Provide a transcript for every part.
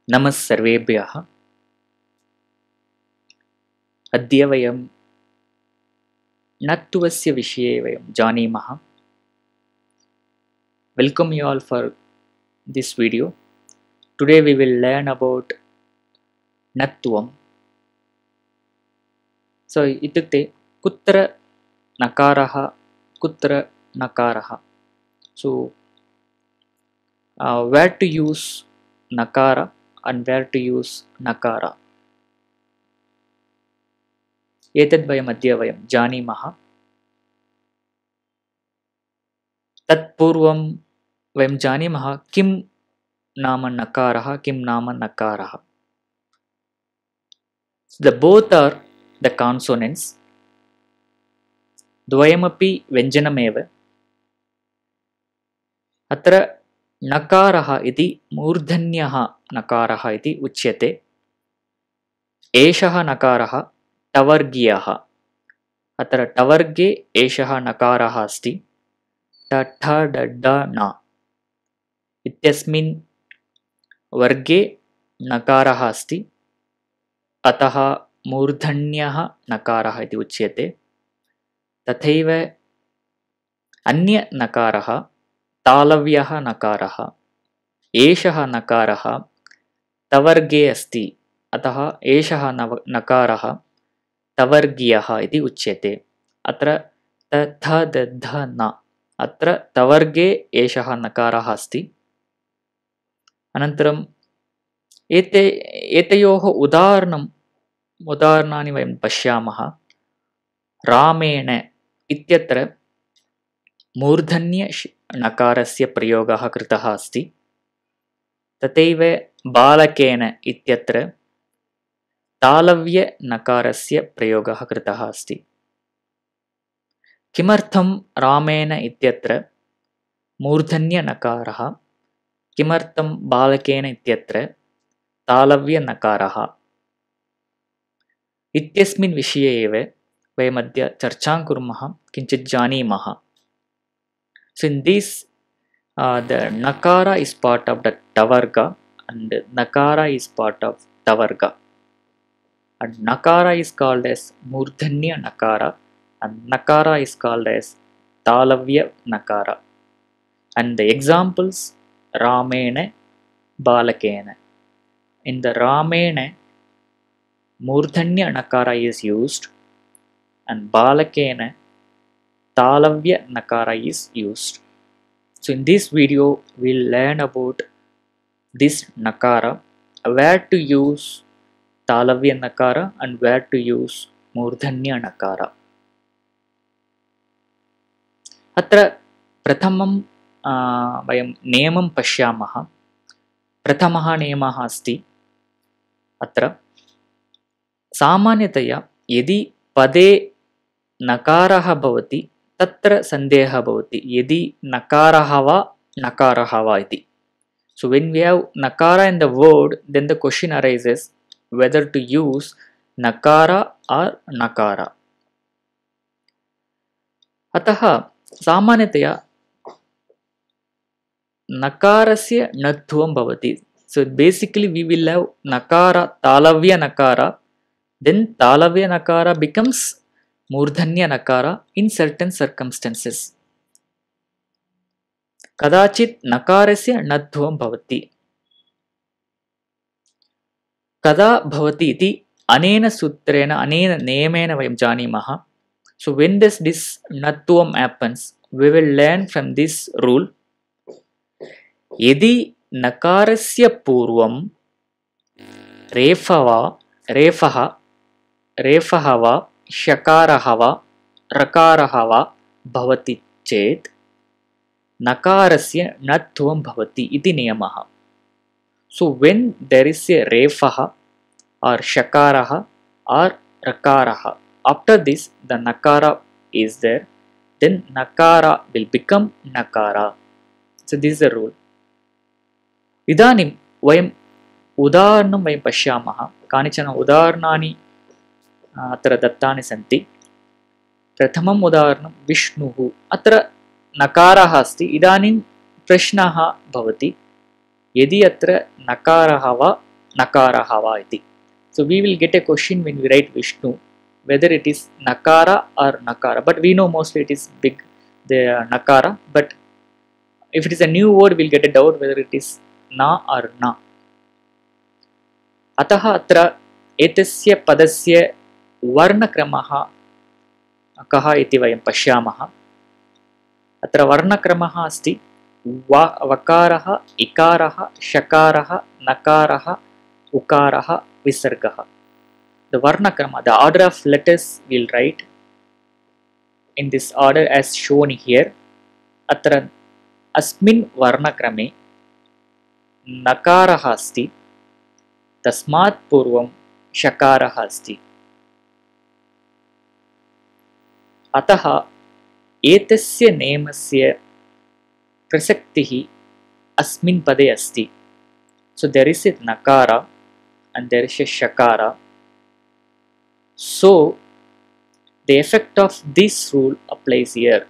नमः सर्वेभ्यः। अद्य वयं नत्वस्य विषये वयं जानीमः। Welcome you all for this video. Today we will learn about नत्वम्. So इत्युक्ते कुत्र नकारः कुत्र नकारः. So where to use nakara and where to use nakara. एतद् अद्य वयं जानीमः। तत्पूर्वं वयं जानीमः किं नाम नकारः किं नाम नकारः. The both are the consonants. द्वयमपि व्यञ्जनमेव. अत्र नकारः इति मूर्धन्यः नकारः इति उच्यते. एषः नकारः टवर्गीयः. अत्र टवर्गे एषः नकारः अस्ति. ट ठ ड ढ न इत्यस्मिन् वर्गे नकारः अस्ति. अतः मूर्धन्यः नकारः इति उच्यते. तथैव अन्य नकारः तालव्यः नकारः. एषः नकारः तवर्गे अस्ति. अतः एषः नकारः तवर्गीयः इति उच्यते. अत्र त थ द ध न अत्र तवर्गे एषः नकारः अस्ति. अनन्तरं एतयोः उदाहरणानि वयं पश्यामः. रामेण इत्यत्र मूर्धन्य नकारस्य प्रयोगः कृतः अस्ति. तथैव बालकेन इत्यत्र तालव्य नकारस्य प्रयोगः कृतः अस्ति. किमर्थं रामेण इत्यत्र मूर्धन्य नकारः किमर्थं बालकेन इत्यत्र तालव्य नकारः इत्यस्मिन् विषये एव वयमद्य चर्चां कुर्मः. किञ्चित् जानीमः. So in this the nakara is part of the tavarga and nakara is part of tavarga, and nakara is called as murdhanya nakara and nakara is called as talavya nakara. And the examples ramena balakena. In the ramena murdhanya nakara is used and balakena talavya nakara is used. So in this video we'll learn about this nakara, where to use talavya nakara and where to use murdhanya nakara. अत्र प्रथमं वयं नियमं पश्यामः. प्रथमः नियमः अस्ति. अत्र सामान्यतया यदि पदे नकारः भवति तत्र सन्देहः भवति यदि नकारः वा नकारः वा इति. So when we have nakara in the word, then the question arises whether to use nakara or nakara. अतः सामान्यतया नकारस्य नत्वं भवति. So basically we will have nakara talavya nakara, then talavya nakara becomes मूर्धन्य नकार in certain circumstances. कदाचित् नकारस्य नत्वं भवति. कदा भवति इति अनेन सूत्रेण अनेन नियमेन वयं जानीमः. So when this natvam happens, we will learn from this rule. यदि नकारस्य पूर्वं रेफः वा शकारः वा रकारः वा भवति चेत् नकारस्य नत्वं भवति इति नियमः. So when there is a रेफः or shakarah or rakarah, after this the nakara is there, then nakara will become nakara. So this is the rule. इदानीं वयं उदाहरणं वयं पश्यामः. कानिचन उदाहरणानि अत्र दत्तानि सन्ति. प्रथमम् उदाहरणं विष्णुः. अत्र नकारः अस्ति. इदानीं प्रश्नः भवति यदि अत्र नकारः वा nakaraha va iti. So we will get a question when we write Vishnu whether it is nakara or nakara, but we know mostly it is big the nakara, but if it is a new word we'll get a doubt whether it is na or na. अतः अत्र एतस्य पदस्य वर्णक्रमः कः इति वयं पश्यामः. अत्र वर्णक्रमः अस्ति वकारः, इकारः, शकारः, नकारः, उकारः, विसर्गः. The varnakrama, the order of letters we'll write in this order as shown here. अत्र अस्मिन् वर्णक्रमे नकारः अस्ति, तस्मात् पूर्वं शकारः अस्ति. अतः एतस्य नेमस्य प्रसक्तिः अस्मिन् पदे अस्ति. So there is a nakara and there is a shakara. So the effect of this rule applies here.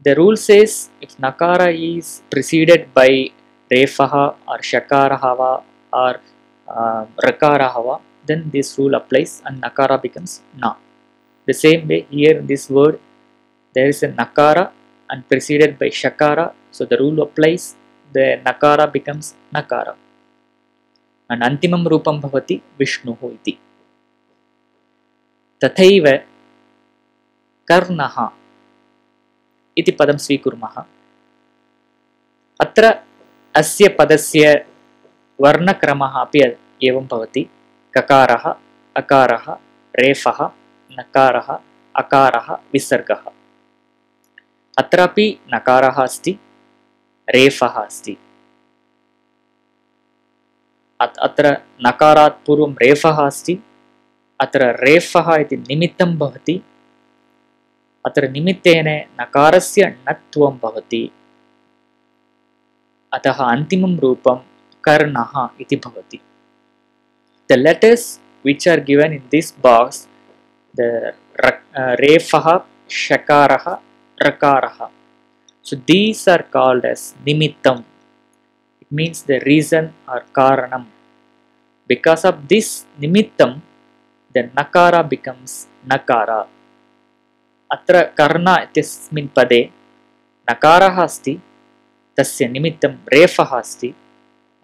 The rule says if nakara is preceded by refaha or shakarahava or rakarahava, then this rule applies and nakara becomes na. The same way here in this word there is a nakara and preceded by shakara, so the rule applies, the nakara becomes nakara and antimam rupam bhavati Vishnuhu iti. तथैव कर्णः इति पदं स्वीकुर्मः. अत्र अस्य पदस्य वर्णक्रमः अपि एवं भवति. ककारः, अकारः, रेफः, नकारः, अकारः, विसर्गः. अत्रापि नकारः अस्ति, रेफः अस्ति. अत्र नकारात् पूर्वं रेफः अस्ति. अत्र रेफः इति निमित्तं भवति. अत्र निमित्तेन नकारस्य णत्वं भवति. अतः अन्तिमं रूपं कर्णः इति भवति. The letters which are given in this box, the refah, shakarah, rakarah. So these are called as nimittam. It means the reason or karanam. Because of this nimittam, the nakara becomes nakara. Atra karna ityasmin pade nakaraha asti, tasya nimittam refah asti.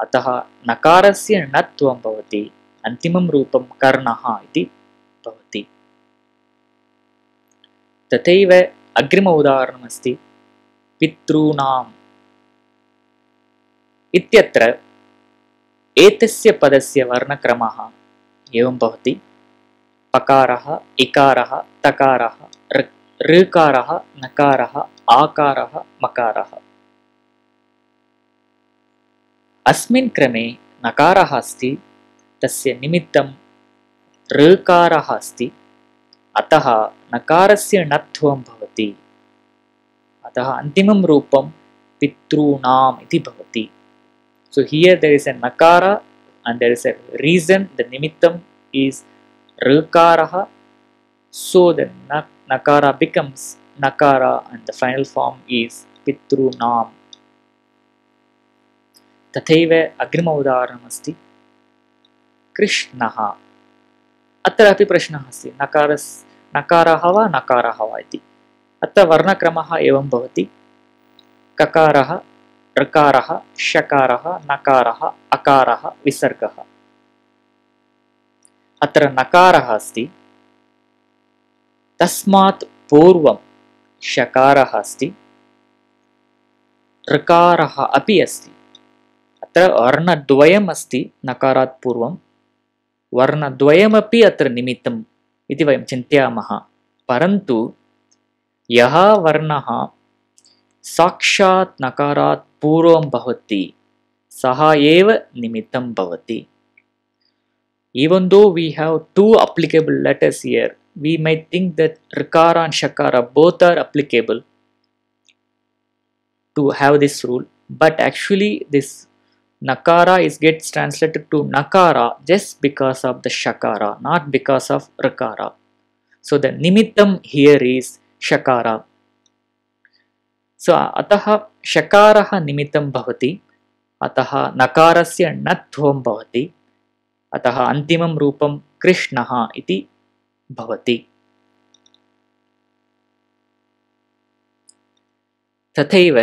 Ataha nakarasya natvam bhavati, antimam rupam karnaha iti bhavati. तथैव अग्रिम उदाहरणम् अस्ति पितॄणाम् इत्यत्र एतस्य पदस्य वर्णक्रमः एवं भवति. पकारः, इकारः, तकारः, ऋकारः, नकारः, आकारः, मकारः. अस्मिन् क्रमे नकारः अस्ति, तस्य निमित्तं ऋकारः अस्ति. अतः नकारस्य णत्वं भवति. अतः अन्तिमं रूपं पितॄणाम् इति भवति. So here there is a nakara and there is a reason. The nimittam is rikaraha. So the nakara becomes nakara and the final form is pitrunam. तथैव अग्रिम उदाहरणम् अस्ति कृष्णः. अत्र अपि प्रश्नः अस्ति नकारः वा नकारः वा इति. अत्र वर्णक्रमः एवं भवति. ककारः, ऋकारः, शकारः, नकारः, अकारः, विसर्गः. अत्र नकारः अस्ति, तस्मात् पूर्वं शकारः अस्ति, ऋकारः अपि अस्ति. अत्र वर्णद्वयम् अस्ति. नकारात् पूर्वं वर्णद्वयमपि अत्र निमित्तम् इति वयं चिन्तयामः. परन्तु यः वर्णः साक्षात् नकारात् पूर्वं भवति सः एव निमित्तं भवति. Even though we have two applicable letters here, we might think that rikara and shakara both are applicable to have this rule, but actually this nakara gets translated to nakara just because of the shakara, not because of rikara. So the nimittam here is shakara. So atah shakarah nimittam bhavati, atah nakarasya natvam bhavati, अतः अन्तिमं रूपं कृष्णः इति भवति। तथैव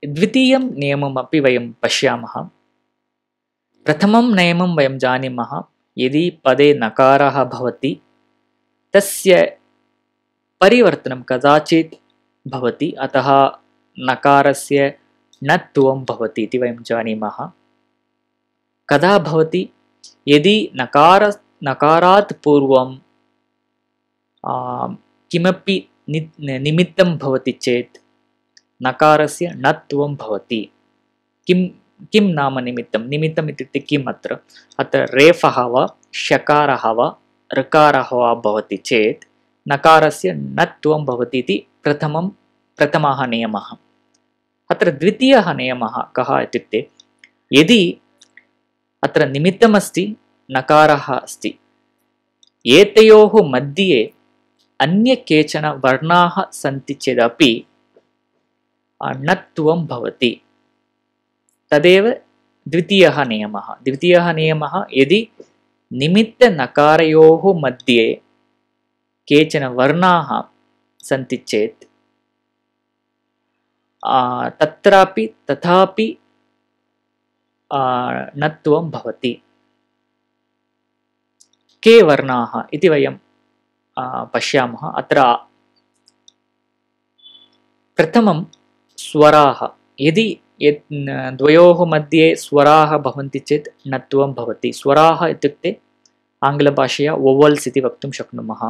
द्वितीयं नियममपि वयं पश्यामः। प्रथमं नियमं वयं जानीमः, यदि पदे नकारः भवति तस्य परिवर्तनं कदाचित् भवति, अतः नकारस्य णत्वं भवति इति वयं जानीमः। कदा भवति? यदि नकारात् पूर्वं किमपि निमित्तं भवति चेत् नकारस्य णत्वं भवति। किं नाम निमित्तं? निमित्तम् इत्युक्ते किम्? अत्र रेफः वा षकारः वा ऋकारः वा भवति चेत् नकारस्य णत्वं भवति इति प्रथमः नियमः। अत्र द्वितीयः नियमः कः इत्युक्ते, यदि अत्र निमित्तमस्ति, नकारः अस्ति, एतयोः मध्ये अन्य केचन वर्णाः सन्ति चेदपि णत्वं भवति। तदेव द्वितीयः नियमः। द्वितीयः नियमः, यदि निमित्तनकारयोः मध्ये केचन वर्णाः सन्ति चेत् तथापि णत्वं भवति। के वर्णाः इति वयं पश्यामः। अत्र प्रथमं स्वराः। यदि द्वयोः मध्ये स्वराः भवन्ति चेत् णत्वं भवति। स्वराः इत्युक्ते आङ्ग्लभाषया वोवल्स् इति वक्तुं शक्नुमः।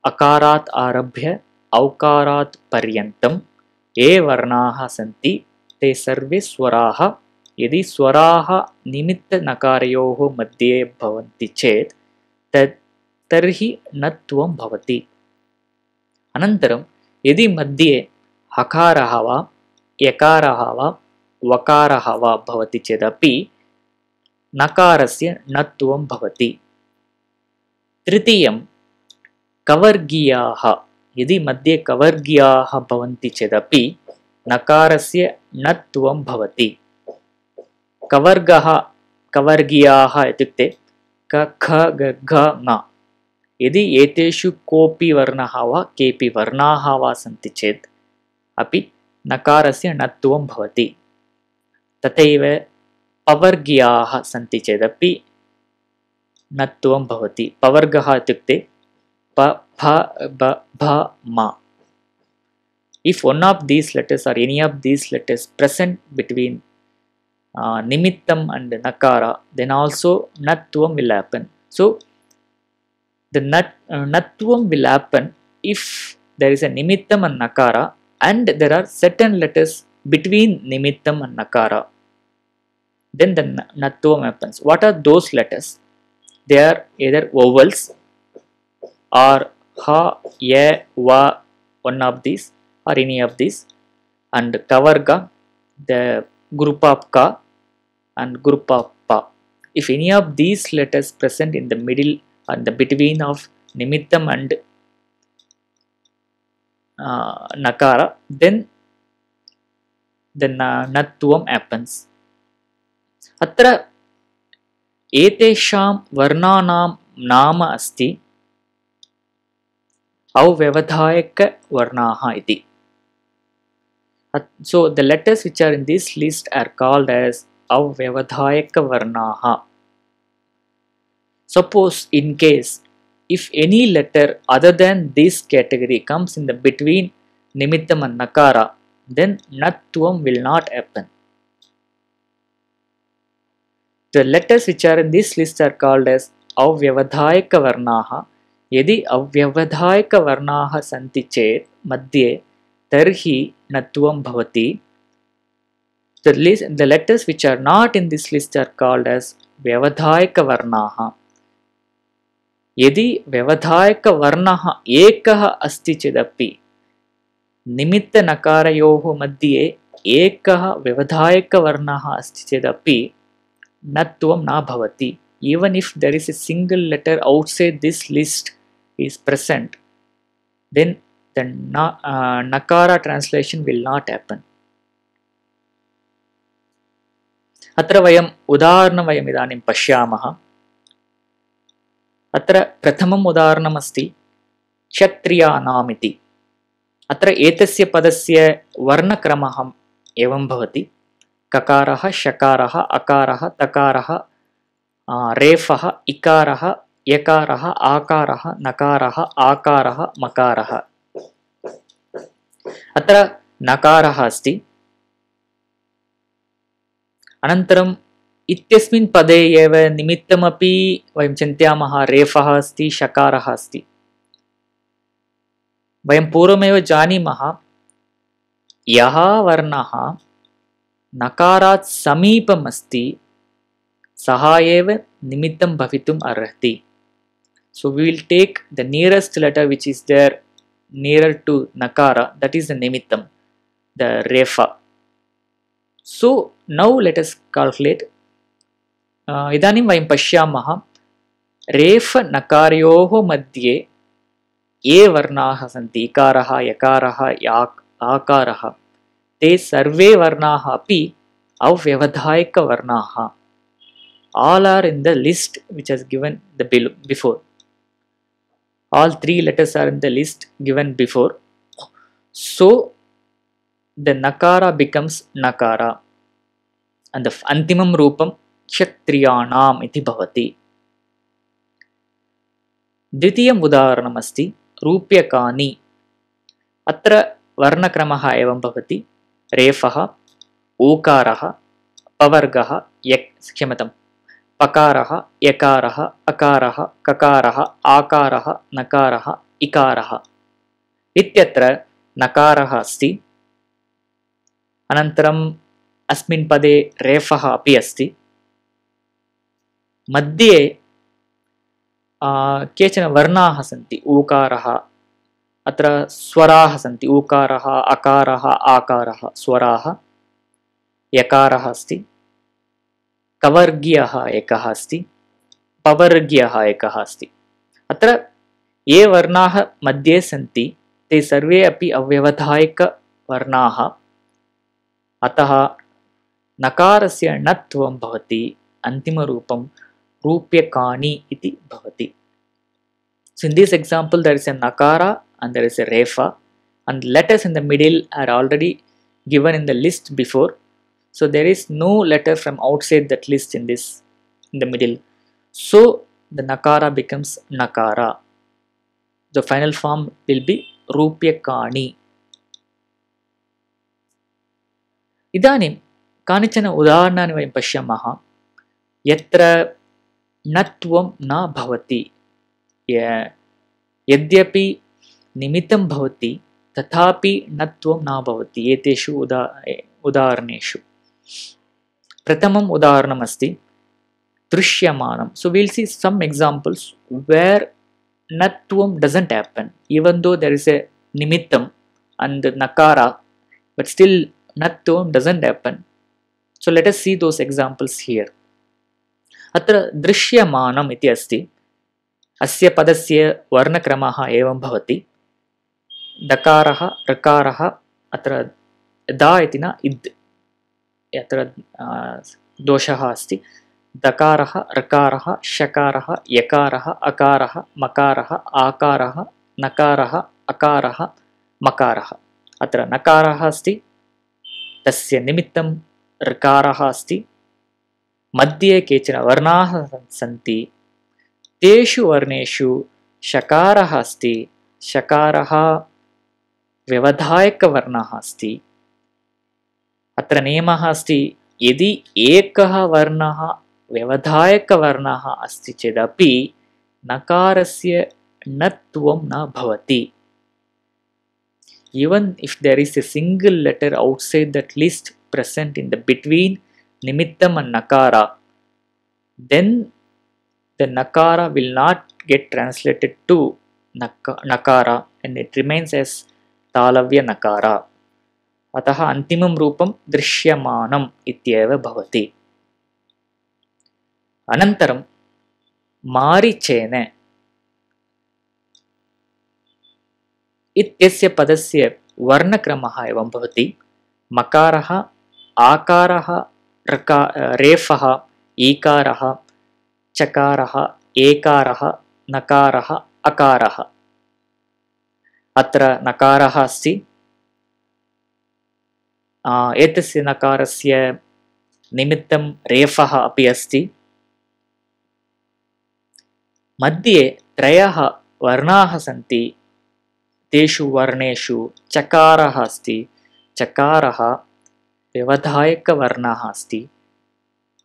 अकारात् आरभ्य औकारात् पर्यन्तं ये वर्णाः सन्ति ते सर्वे स्वराः। यदि स्वराः निमित्तनकारयोः मध्ये भवन्ति चेत् तर्हि णत्वं भवति। अनन्तरं यदि मध्ये हकारः वा यकारः वा वकारः वा भवति चेदपि नकारस्य णत्वं भवति। तृतीयं कवर्गीयाः। यदि मध्ये कवर्गीयाः भवन्ति चेदपि नकारस्य णत्वं भवति। कवर्गीयाः इत्युक्ते क ख ग घ ङ। यदि एतेषु कोऽपि वर्णः वा केऽपि वर्णाः वा सन्ति चेत् अपि नकारस्य णत्वं भवति। तथैव पवर्गीयाः सन्ति चेदपि णत्वं भवति। पवर्गः इत्युक्ते प फ ब भ म. If one of these letters or any of these letters present between nimittam and nakara, then also natvam will happen. So the natvam will happen if there is a nimittam and nakara and there are certain letters between nimittam and nakara. Then the natvam happens. What are those letters? They are either vowels or ha, ya, va, one of these or any of these, and kavarga, the group of ka and group of pa. If any of these letters present in the middle and the between of nimittam and nakara, then the natvam happens. अत्र एतेषां वर्णानां नाम अस्ति अव्यवधायकवर्णाः इति. So the letters which are in this list are called as avyavadhayaka. Suppose in case if any letter other than this category comes in the between nimittam and nakara, then natvam will not happen. The letters which are in this list are called as avyavadhayaka. यदि अव्यवधायकवर्णाः सन्ति चेत् मध्ये तर्हि णत्वं भवति. The letters which are not in this list are called as व्यवधायकवर्णाः. यदि व्यवधायकवर्णः एकः अस्ति चेदपि निमित्तनकारयोः मध्ये एकः व्यवधायकवर्णः अस्ति चेदपि णत्वं न भवति. Even if there is a single letter outside this list is present, then the nakara translation will not happen. अत्र वयम् उदाहरणं वयम् इदानीं पश्यामः। अत्र प्रथमम् उदाहरणमस्ति क्षत्रियाणाम् इति। अत्र एतस्य पदस्य वर्णक्रमः एवं भवति: ककारः, शकारः, अकारः, तकारः, रेफः, इकारः, यकारः, आकारः, नकारः, आकारः, मकारः। अत्र नकारः अस्ति, अनन्तरम् इत्यस्मिन् पदे एव निमित्तमपि वयं चिन्तयामः, रेफः अस्ति, शकारः अस्ति। वयं पूर्वमेव जानीमः, यः वर्णः नकारात् समीपम् अस्ति सः एव निमित्तं भवितुम् अर्हति। So we will take the nearest letter which is there nearer to nakara, that is the nimittam, the refa. So now let us calculate. इदानीं वयं पश्यामः, रेफ नकारयोः मध्ये ये वर्णाः सन्ति, इकारः, यकारः, आकारः, ते सर्वे वर्णाः अपि अव्यवधायकवर्णाः. All are in the list which has given the before. All three letters are in the list given before. So the nakara becomes nakara, and the antimam rupam kshatriyanam iti bhavati. द्वितीयम् उदाहरणम् अस्ति रूप्यकाणि। अत्र वर्णक्रमः एवं भवति: रेफः, ऊकारः, पवर्गः, क्षम्यतां, पकारः, यकारः, अकारः, ककारः, आकारः, नकारः, इकारः। इत्यत्र नकारः अस्ति, अनन्तरम् अस्मिन् पदे रेफः अपि अस्ति। मध्ये केचन वर्णाः सन्ति, ऊकारः, अत्र स्वराः सन्ति, ऊकारः, अकारः, आकारः स्वराः, यकारः अस्ति, कवर्गीयः एकः अस्ति, पवर्गीयः एकः अस्ति। अत्र ये वर्णाः मध्ये सन्ति ते सर्वे अपि अव्यवधायकवर्णाः, अतः नकारस्य णत्वं भवति, अन्तिमरूपं रूप्यकाणि इति भवति. So in this example there is a nakara and there is a refa, and letters in the middle are already given in the list before. So there is no letter from outside that list in the middle. So the nakara becomes nakara. The final form will be रूप्यकाणि. इदानीं कानिचन उदाहरणानि वयं पश्यामः यत्र णत्वं न भवति, यद्यपि निमित्तं भवति तथापि णत्वं न भवति एतेषु उदाहरणेषु. प्रथमम् उदाहरणम् अस्ति दृश्यमानं. So we'll see some examples where णत्वं doesn't happen even though there is a nimittam and nakara, but still णत्वं doesn't happen. So let us see those examples here. अत्र दृश्यमानम् इति अस्ति. अस्य पदस्य वर्णक्रमः एवं भवति: दकारः, ऋकारः, अत्र दा इति न इद्, अत्र दोषः अस्ति. दकारः, ऋकारः, शकारः, यकारः, अकारः, मकारः, आकारः, नकारः, अकारः, मकारः. अत्र नकारः अस्ति, तस्य निमित्तं ऋकारः अस्ति. मध्ये केचन वर्णाः सन्ति, तेषु वर्णेषु शकारः अस्ति. शकारः व्यवधायकवर्णः अस्ति. अत्र नियमः अस्ति, यदि एकः वर्णः व्यवधायकवर्णः अस्ति चेदपि नकारस्य णत्वं न भवति. Even if there is a single letter outside that list present in the between nimittam and nakara, then the nakara will not get translated to nakara and it remains as talavya nakara. अतः अन्तिमं रूपं दृश्यमानम् इत्येव भवति. अनन्तरं मारिचेन इत्यस्य पदस्य वर्णक्रमः एवं भवति: मकारः, आकारः, रेफः, ईकारः, चकारः, एकारः, नकारः, अकारः। अत्र नकारः अस्ति, एतस्य नकारस्य निमित्तं रेफः अपि अस्ति। मध्ये त्रयः वर्णाः सन्ति, तेषु वर्णेषु चकारः अस्ति। चकारः व्यवधायकवर्णः अस्ति।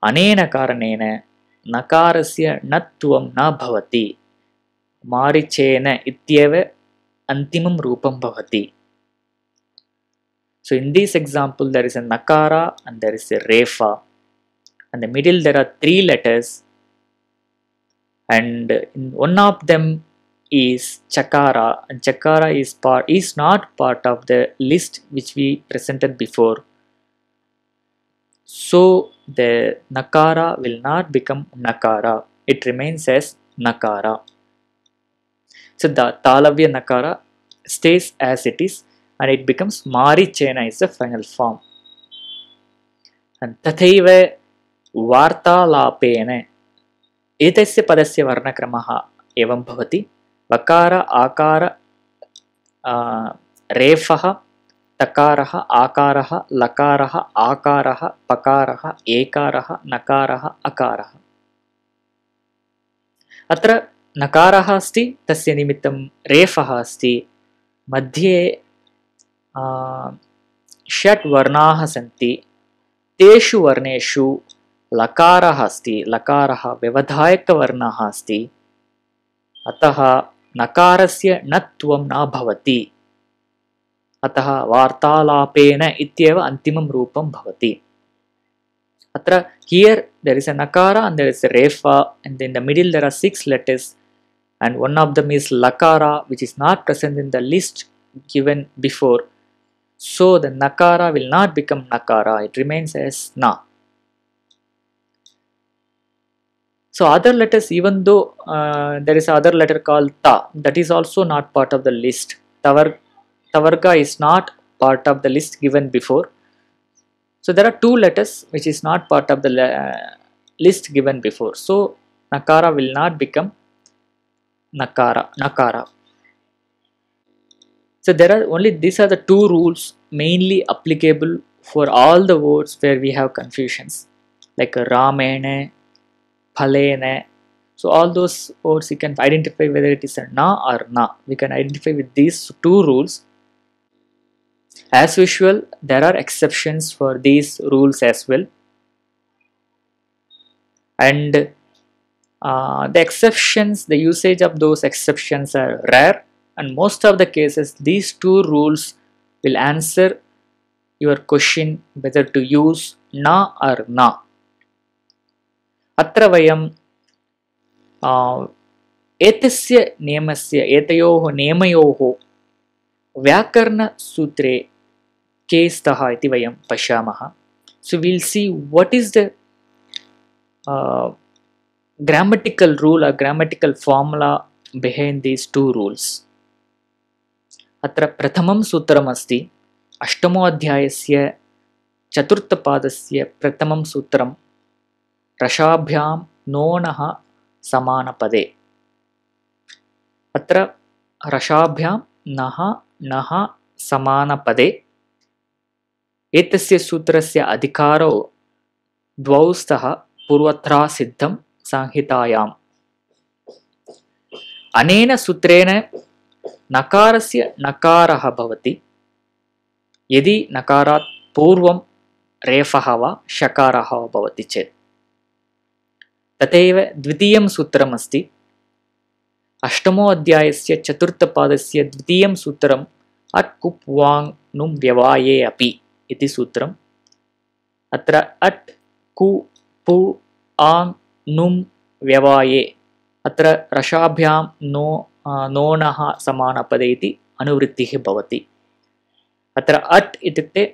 अनेन कारणेन नकारस्य णत्वं न भवति, मारिचेन इत्येव अन्तिमं रूपं भवति। So in this example there is a nakara and there is a refa, and in the middle there are three letters, and one of them is chakara, and chakara is not part of the list which we presented before. So the nakara will not become nakara, it remains as nakara. So the talavya nakara stays as it is, and it becomes marichena is the final form. And tathaiva vartalapena एतस्य पदस्य वर्णक्रमः एवं भवति। वकार आकार रेफः तकारः आकारः लकारः आकारः पकारः एकारः नकारः अकारः। अत्र नकारः अस्ति, तस्य निमित्तं रेफः अस्ति। मध्ये षट् वर्णाः सन्ति, तेषु वर्णेषु लकारः अस्ति। लकारः व्यवधायकवर्णः अस्ति, अतः नकारस्य णत्वं न भवति। अतः वार्तालापेन इत्येव अन्तिमं रूपं भवति। अत्र here there is a nakara and there is a refa, and in the middle there are 6 letters, and one of them is lakara, which is not present in the list given before. So the nakara will not become nakara, it remains as na. So other letters, even though there is other letter called ta, that is also not part of the list. Tavarga is not part of the list given before. So there are 2 letters which is not part of the list given before. So nakara will not become nakara. So there are only, these are the 2 rules mainly applicable for all the words where we have confusions, like ramene, phalene. So all those words you can identify whether it is a na or na. We can identify with these 2 rules. As usual, there are exceptions for these rules as well, and the exceptions, the usage of those exceptions are rare, and most of the cases these 2 rules will answer your question whether to use na or na. अत्र वयं एतस्य नियमस्य, एतयोः नियमयोः व्याकरणसूत्रे के स्तः इति वयं पश्यामः. So we'll see what is the grammatical rule or grammatical formula behind these 2 rules. अत्र प्रथमं सूत्रम् अस्ति, अष्टमो अध्यायस्य चतुर्थपादस्य प्रथमं सूत्रं रसाभ्यां नोनः समानपदे. अत्र रसाभ्यां नः नः समानपदे, एतस्य सूत्रस्य अधिकारो द्वौ स्तः पूर्वत्रा सिद्धं संहितायाम्. अनेन सूत्रेण नकारस्य नकारः भवति यदि नकारात् पूर्वं रेफः वा शकारः वा भवति चेत्. तथैव द्वितीयं सूत्रम् अस्ति, अष्टमो अध्यायस्य चतुर्थपादस्य द्वितीयं सूत्रम् अट् कुप् वाङ् नुम् व्यवाये अपि इति सूत्रम्. अत्र अट् कु पु आङ् नुम् व्यवाये, अत्र रसाभ्यां नोनः समानपदे इति अनुवृत्तिः भवति. अत्र अट् इत्युक्ते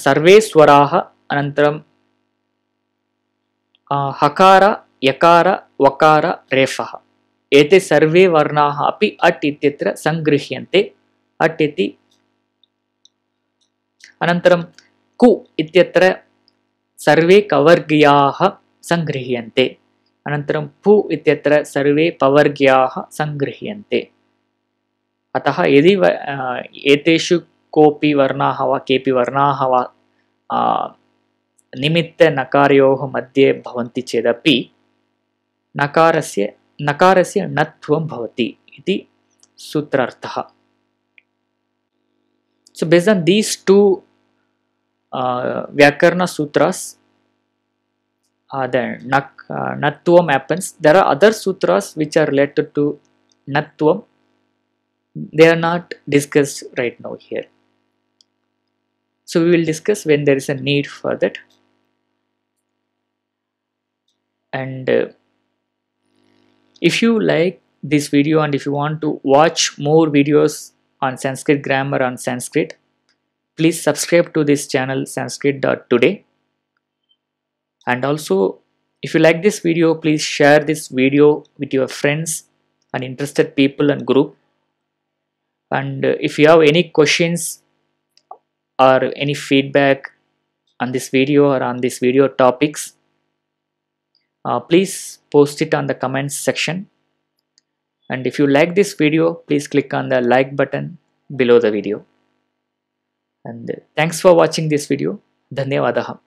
सर्वे स्वराः, अनन्तरं हकार यकार वकार रेफः, एते सर्वे वर्णाः अपि अट् इत्यत्र सङ्गृह्यन्ते. अट् इति, अनन्तरं कु इत्यत्र सर्वे कवर्ग्याः सङ्गृह्यन्ते। अनन्तरं पु इत्यत्र सर्वे पवर्ग्याः सङ्गृह्यन्ते। अतः यदि एतेषु कोऽपि वर्णाः वा केऽपि वर्णाः वा निमित्तनकारयोः मध्ये भवन्ति चेदपि नकारस्य णत्वं भवति इति सूत्रार्थः। So based on these two Vyakarna sutras, the Nattuvam happens. There are other sutras which are related to Nattuvam. They are not discussed right now here. So we will discuss when there is a need for that. And if you like this video and if you want to watch more videos on Sanskrit grammar on Sanskrit, please subscribe to this channel sanskrit.today. And also, if you like this video, please share this video with your friends and interested people and group. And if you have any questions or any feedback on this video or on this video topics, please post it on the comments section. And if you like this video, please click on the like button below the video. And thanks for watching this video. Dhanyavadaha.